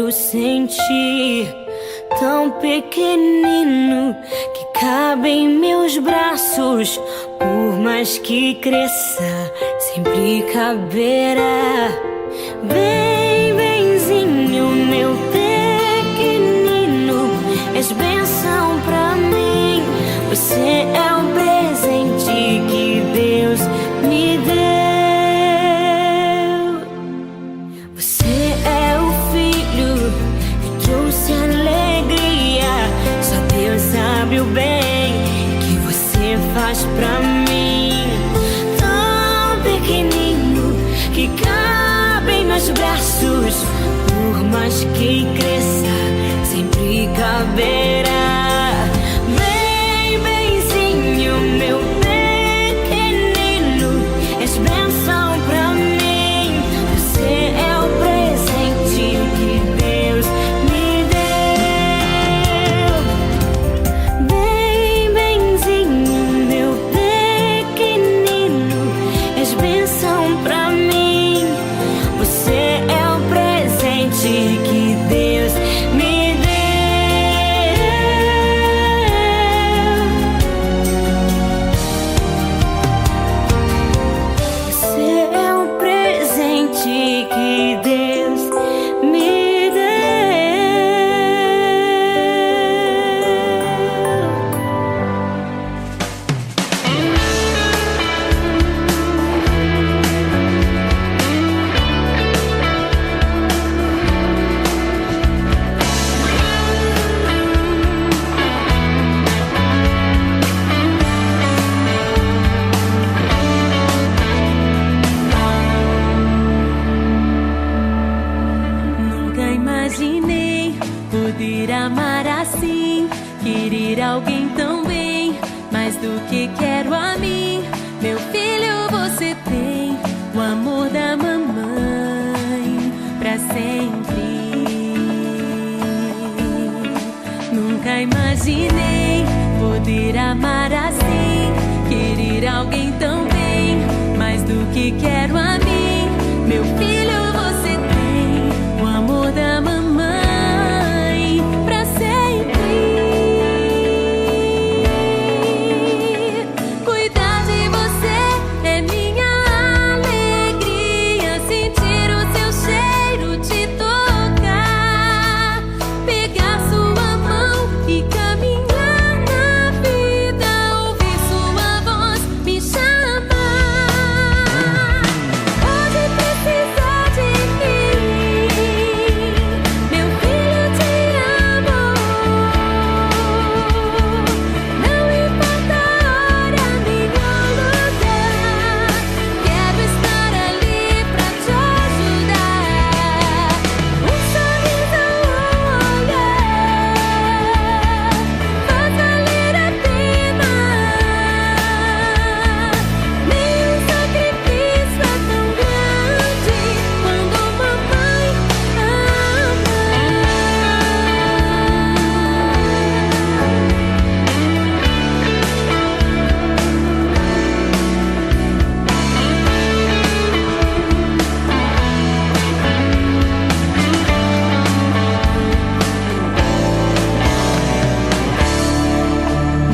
eu senti, tão pequenino que cabe em meus braços. Por mais que cresça, sempre caberá. Bem, benzinho, meu pequenino, és bênção pra mim. Você é um presente que Deus me deu. Você é o filho que trouxe alegria. Só Deus sabe o bem que você faz pra mim. Tão pequenino que cabe em meus braços. Por mais que cresça, sempre caberá. Bem, benzinho, meu pequenino, és bênção pra mim. Você é o presente que Deus me deu. Bem, benzinho, meu pequenino, és bênção pra mim. Você é o presente que Deus me deu. Você é um presente que Deus me deu. Nunca imaginei poder amar assim, querer alguém tão bem, mais do que quero a mim. Meu filho, você tem o amor da mamãe pra sempre. Nunca imaginei poder amar assim, querer alguém tão bem, mais do que quero a mim. Meu filho, você tem o amor da mamãe pra sempre. Cuidar de você é minha alegria, sentir o seu cheiro, te tocar, pegar sua mão e caminhar na vida, ouvir sua voz me chamar. Pode precisar de mim, meu filho, te amo. Não importa a hora nem o lugar, quero estar ali pra te ajudar. Um sorriso, um olhar faz valer a pena. Nenhum sacrifício é tão grande quando mamãe ama.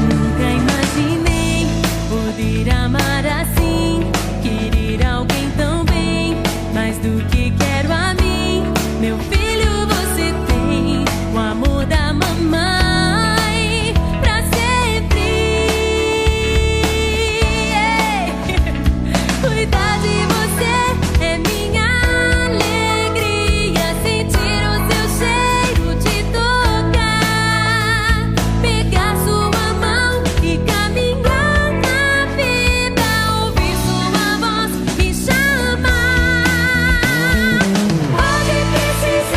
Nunca imaginei poder amar assim, querer alguém tão bem, mais do que quero a mim. Meu filho, você tem o amor da mamãe pra sempre. Cuidar de você é minha alegria, sentir o seu cheiro, te tocar, pegar sua mão e caminhar na vida, ouvir sua voz me chamar. Pode precisar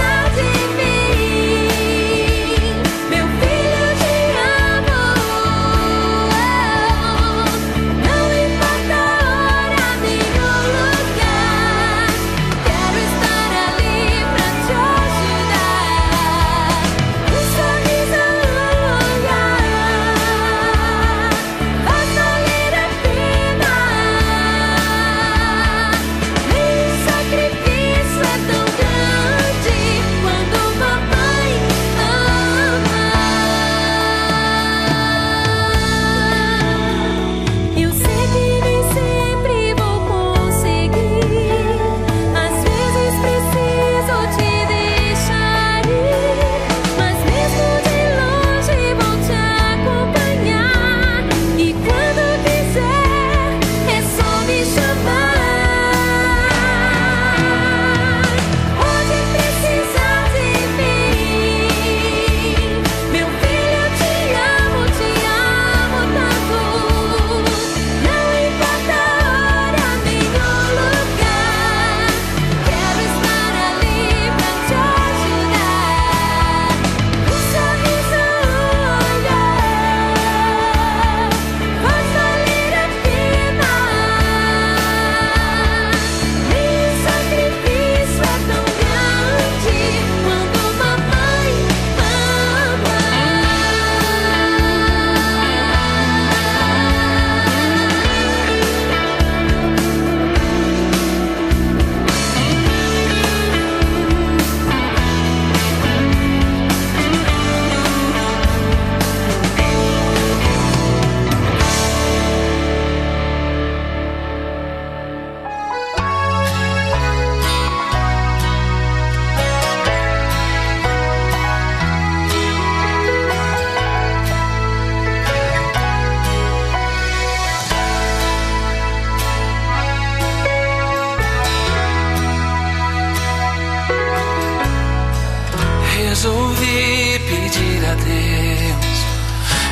Resolvi pedir a Deus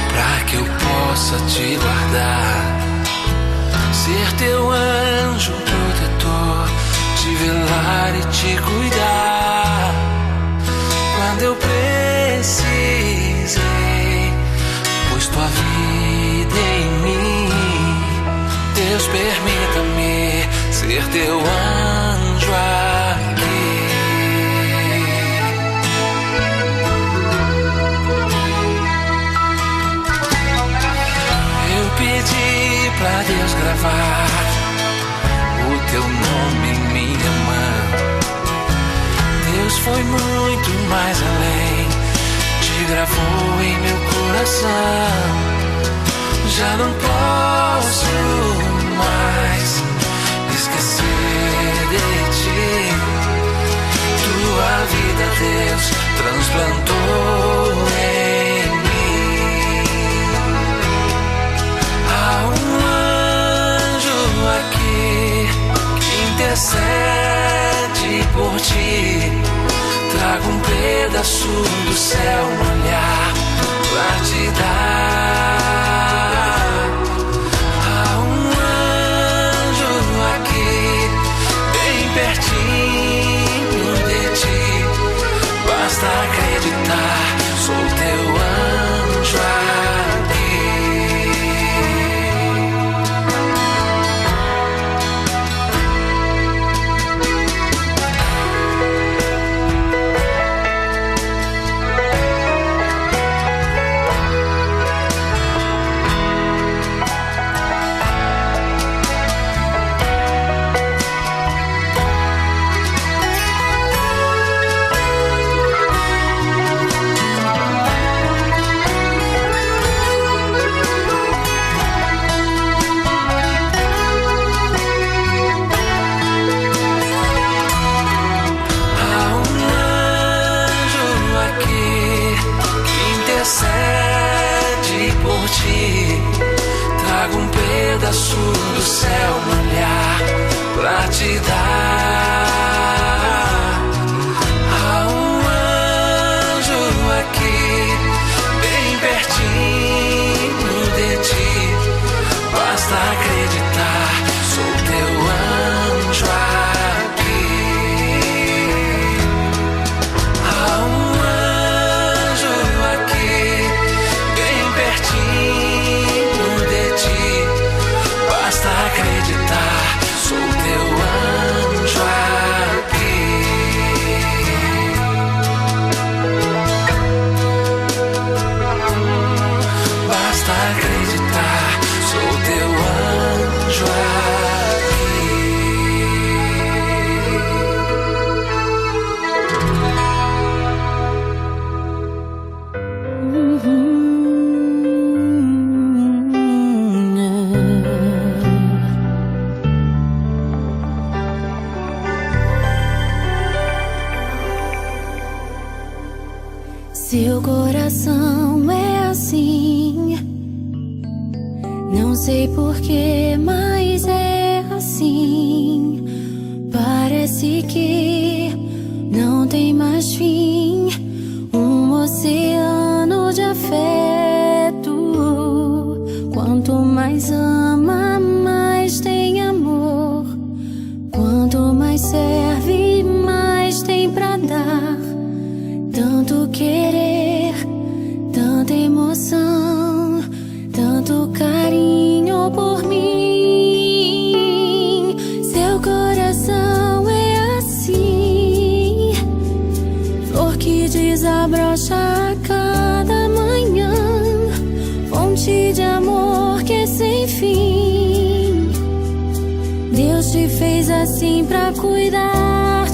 pra que eu possa te guardar, ser teu anjo protetor, te velar e te cuidar. Quando eu precisei, pus tua vida em mim. Deus, permita-me ser teu anjo aqui. Eu pedi pra Deus gravar o teu nome em minha mão. Deus foi muito mais além, te gravou em meu coração. Já não posso mais esquecer de ti. Tua vida, Deus, transplantou em mim. Há um anjo aqui que intercede por ti. Trago um pedaço do céu no olhar pra te dar. Há um anjo aqui, bem pertinho de ti. Basta acreditar, sou teu anjo aqui. Trago um pedaço do céu no olhar pra te dar. Há um anjo aqui, bem pertinho de ti. Basta acreditar, sou teu anjo aqui. Há um anjo aqui, bem pertinho de ti. Basta acreditar, sou teu anjo aqui. Basta acreditar, sou teu anjo Seu coração é assim, não sei porquê, mas é assim. Parece que não tem mais fim, um oceano de afeto. Quanto mais ama, mais tem amor. Quanto mais serve, mais tem pra dar. Tanto querer, tanta emoção, tanto carinho por mim. Seu coração é assim, flor que desabrocha a cada manhã, fonte de amor que é sem fim. Deus te fez assim pra cuidar